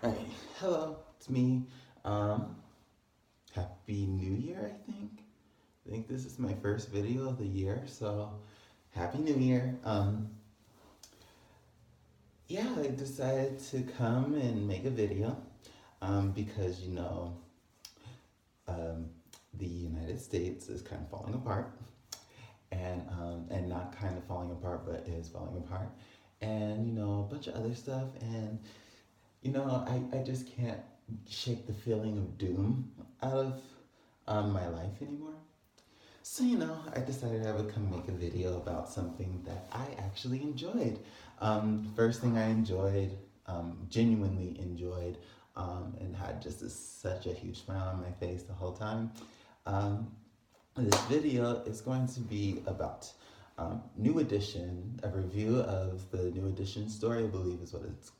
Alright, hello, it's me. Um, Happy New Year, I think. I think this is my first video of the year, so Happy New Year. Yeah, I decided to come and make a video because, um, the United States is kind of falling apart and not kind of falling apart, but is falling apart. And, a bunch of other stuff. And I just can't shake the feeling of doom out of my life anymore. So, I decided I would come make a video about something that I actually enjoyed. First thing I enjoyed, genuinely enjoyed, and had just such a huge smile on my face the whole time. Um, this video is going to be about New Edition, a review of the New Edition story, I believe is what it's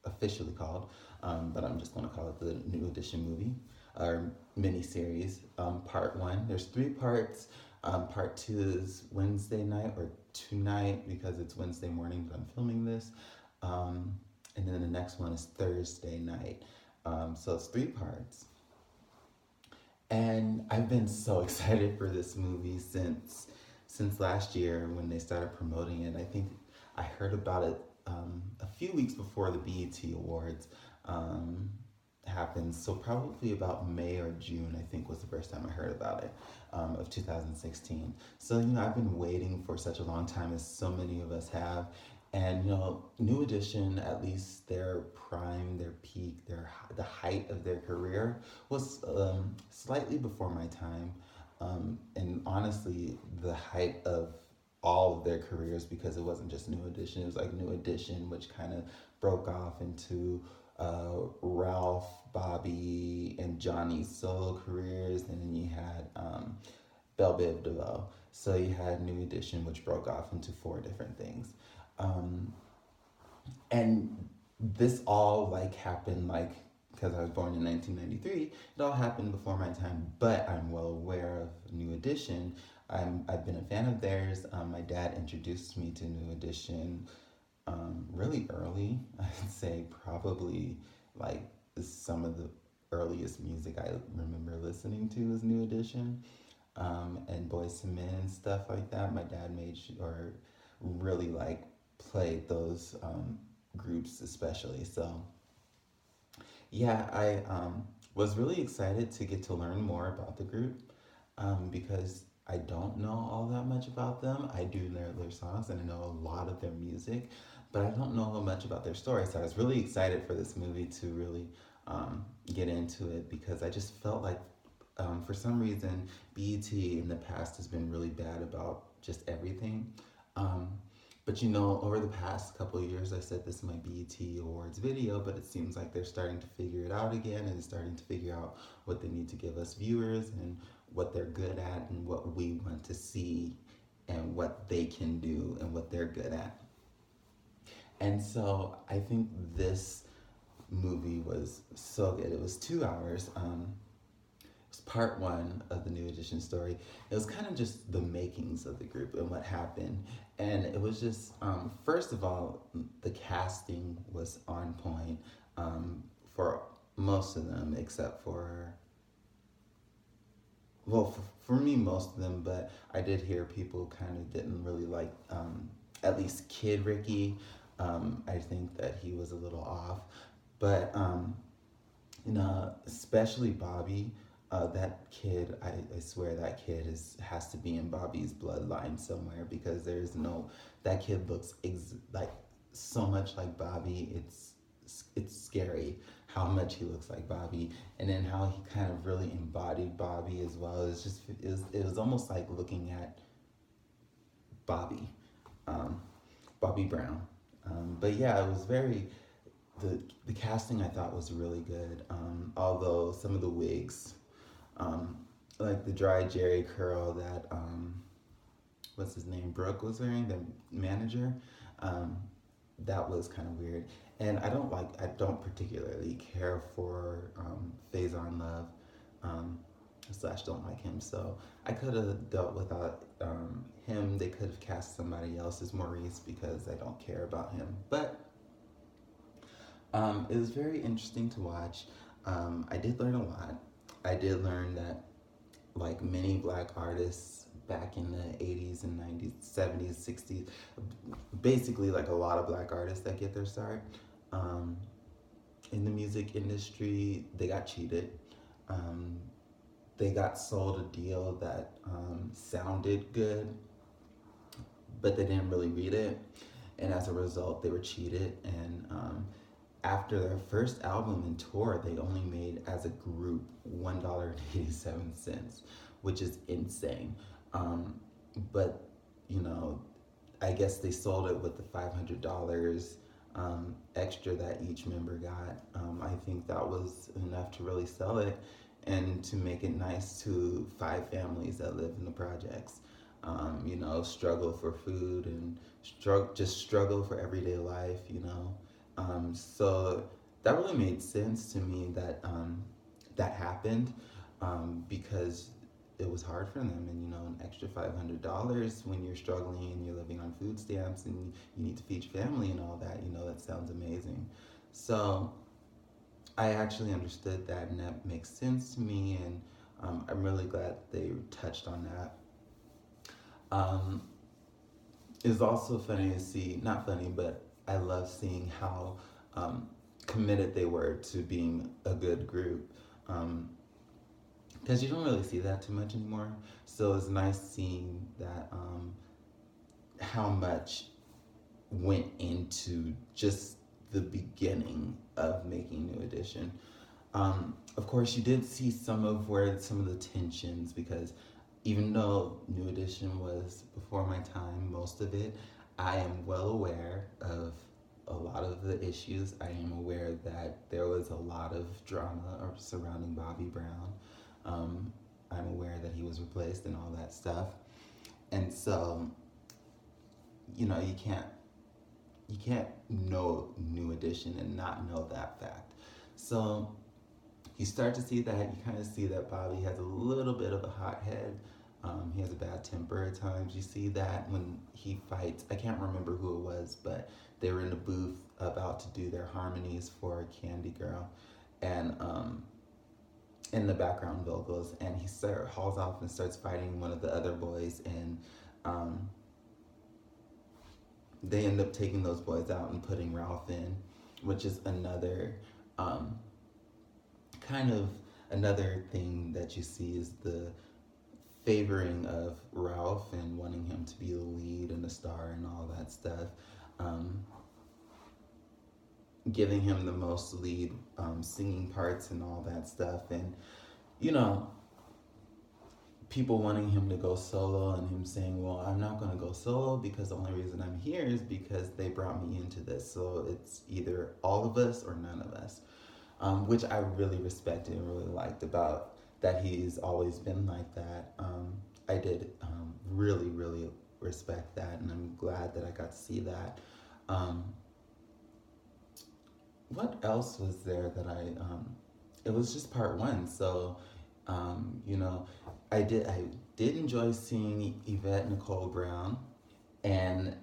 officially called, but I'm just going to call it the New Edition movie or miniseries. Part one. There's three parts. Part two is Wednesday night or tonight because it's Wednesday morning that I'm filming this, and then the next one is Thursday night. So it's three parts. And I've been so excited for this movie since last year when they started promoting it. I think I heard about it a few weeks before the BET Awards happened. So probably about May or June, I think was the first time I heard about it, of 2016. So I've been waiting for such a long time, as so many of us have. And New Edition, at least their prime, their peak, the height of their career was slightly before my time, and honestly, the height of all of their careers, because it wasn't just New Edition. It was like New Edition, which kind of broke off into Ralph, Bobby, and Johnny's solo careers, and then you had Belle Biv DeVoe. So you had New Edition, which broke off into four different things. Um, and this all like happened like because I was born in 1993. It all happened before my time, but I'm well aware of New Edition. I've been a fan of theirs. My dad introduced me to New Edition really early. I'd say probably like some of the earliest music I remember listening to was New Edition, and Boyz II Men and stuff like that. My dad made or really like played those groups especially. So yeah, I was really excited to get to learn more about the group because I don't know all that much about them. I do know their songs and I know a lot of their music, but I don't know much about their story. So I was really excited for this movie to really get into it because I just felt like for some reason BET in the past has been really bad about just everything. Um, but over the past couple of years, I said this in my BET Awards video, but it seems like they're starting to figure it out again and starting to figure out what they need to give us viewers and what they're good at and what we want to see and what they can do and what they're good at. And so I think this movie was so good. It was 2 hours. It was part one of the New Edition story. It was kind of just the makings of the group and what happened. And it was just, first of all, the casting was on point for most of them, except for, well, for me, most of them, but I did hear people kind of didn't really like, at least Kid Ricky. I think that he was a little off. But especially Bobby. That kid, I swear that kid has to be in Bobby's bloodline somewhere because there's no. That kid looks like so much like Bobby. It's scary how much he looks like Bobby, and then how he kind of really embodied Bobby as well. It was almost like looking at Bobby, um, Bobby Brown. But yeah, it was very the casting I thought was really good. Although some of the wigs, um, like the dry Jerry curl that what's his name Brooke was wearing, the manager, um, that was kind of weird. And I don't particularly care for Faison Love. Um, Slash don't like him, so I could have dealt without him. They could have cast somebody else as Maurice because I don't care about him. But It was very interesting to watch. I did learn a lot. I did learn that, like many black artists back in the 80s and 90s, 70s, 60s, basically, like a lot of black artists that get their start um, in the music industry, they got cheated. Um, they got sold a deal that sounded good, but they didn't really read it. And as a result, they were cheated. And after their first album and tour, they only made as a group $1.87, which is insane. Um, but you know, I guess they sold it with the $500 extra that each member got. I think that was enough to really sell it and to make it nice to five families that live in the projects. You know, struggle for food and just struggle for everyday life. You know, so that really made sense to me that that happened because it was hard for them, and you know, an extra $500 when you're struggling and you're living on food stamps and you need to feed your family and all that, you know, that sounds amazing. So I actually understood that, and that makes sense to me, and I'm really glad they touched on that. um, it's also funny to see, not funny, but I love seeing how um, committed they were to being a good group. Um, because you don't really see that too much anymore. So it's nice seeing that how much went into just the beginning of making New Edition. Of course, you did see some of where some of the tensions, because even though New Edition was before my time, most of it, I am well aware of a lot of the issues. I am aware that there was a lot of drama surrounding Bobby Brown. Um, I'm aware that he was replaced and all that stuff. And so, you know, you can't know New Edition and not know that fact. So you start to see that. You kind of see that Bobby has a little bit of a hot head. He has a bad temper at times. You see that when he fights. I can't remember who it was, but they were in the booth about to do their harmonies for Candy Girl, and in the background vocals, and he hauls off and starts fighting one of the other boys, and um, they end up taking those boys out and putting Ralph in, which is another um, kind of another thing that you see is the favoring of Ralph and wanting him to be the lead and the star and all that stuff. Um, Giving him the most lead singing parts and all that stuff. And, you know, people wanting him to go solo and him saying, well, I'm not going to go solo because the only reason I'm here is because they brought me into this. So it's either all of us or none of us, which I really respected and really liked about that he's always been like that. I did really, really respect that, and I'm glad that I got to see that. Um, what else was there that it was just part one. So, you know, I did enjoy seeing Yvette Nicole Brown and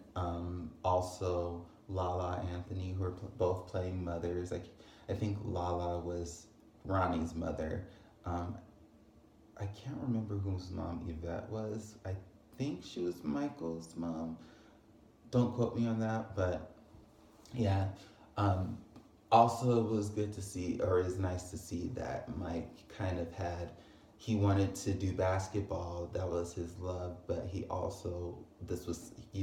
also Lala Anthony, who are both playing mothers. Like, I think Lala was Ronnie's mother. Um, I can't remember whose mom Yvette was. I think she was Michael's mom. Don't quote me on that, but yeah. Um, Also, it was good to see, or it's nice to see that Mike kind of he wanted to do basketball. That was his love, but he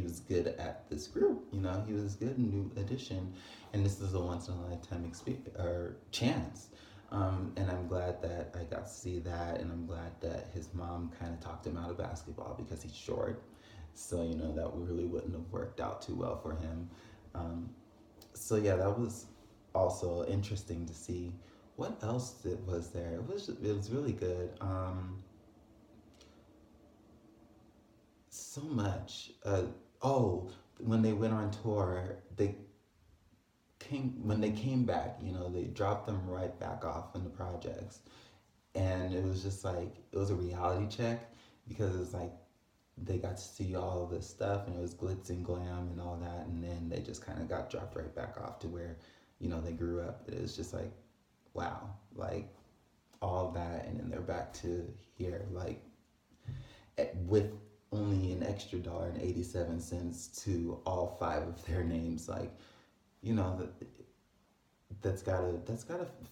was good at this group. You know, he was good in New Edition, and this is a once in a lifetime experience or chance. And I'm glad that I got to see that, and I'm glad that his mom kind of talked him out of basketball because he's short. So, you know, that really wouldn't have worked out too well for him. Um, so yeah, that was also interesting to see. What else was there? It was really good. So much. Oh, when they went on tour, when they came back. You know, they dropped them right back off in the projects, and it was just like it was a reality check because it's like they got to see all of this stuff and it was glitz and glam and all that, and then they just kind of got dropped right back off to where, they grew up. It was just like, wow, like all that, and then they're back to here, like with only an extra $1.87 to all five of their names. Like, you know, that's gotta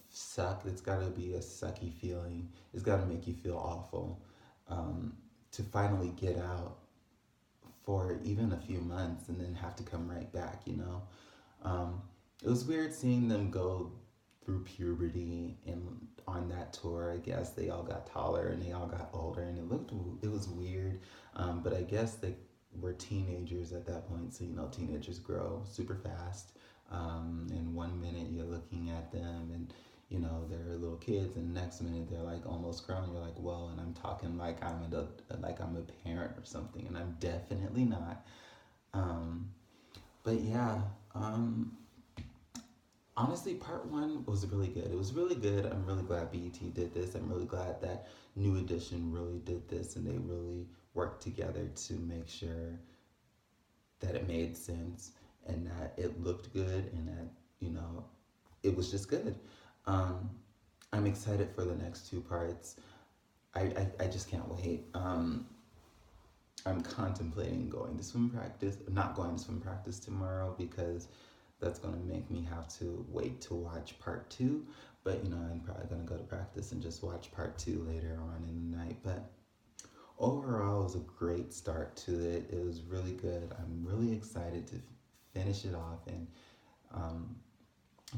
suck. It's gotta be a sucky feeling. It's gotta make you feel awful, to finally get out for even a few months and then have to come right back. Um, it was weird seeing them go through puberty and on that tour. I guess they all got taller and they all got older, and it was weird. But I guess they were teenagers at that point, so teenagers grow super fast. And one minute you're looking at them and they're little kids, and the next minute they're like almost grown. You're like, whoa, and I'm talking like I'm a parent or something, and I'm definitely not. Um, but yeah, honestly, part one was really good. It was really good. I'm really glad BET did this. I'm really glad that New Edition really did this, and they really worked together to make sure that it made sense and that it looked good and that, you know, it was just good. Um, I'm excited for the next two parts. I just can't wait. I'm contemplating going to swim practice, not going to swim practice tomorrow because that's going to make me have to wait to watch part two. But, I'm probably going to go to practice and just watch part two later on in the night. But overall, it was a great start to it. It was really good. I'm really excited to finish it off, and um,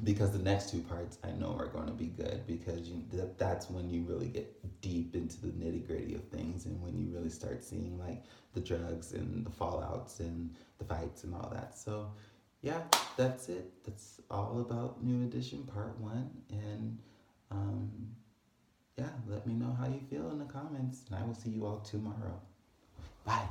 because the next two parts I know are going to be good, because that's when you really get deep into the nitty gritty of things, and when you really start seeing like the drugs and the fallouts and the fights and all that. So yeah, that's it. That's all about New Edition Part 1. And um, yeah, let me know how you feel in the comments, and I will see you all tomorrow. Bye.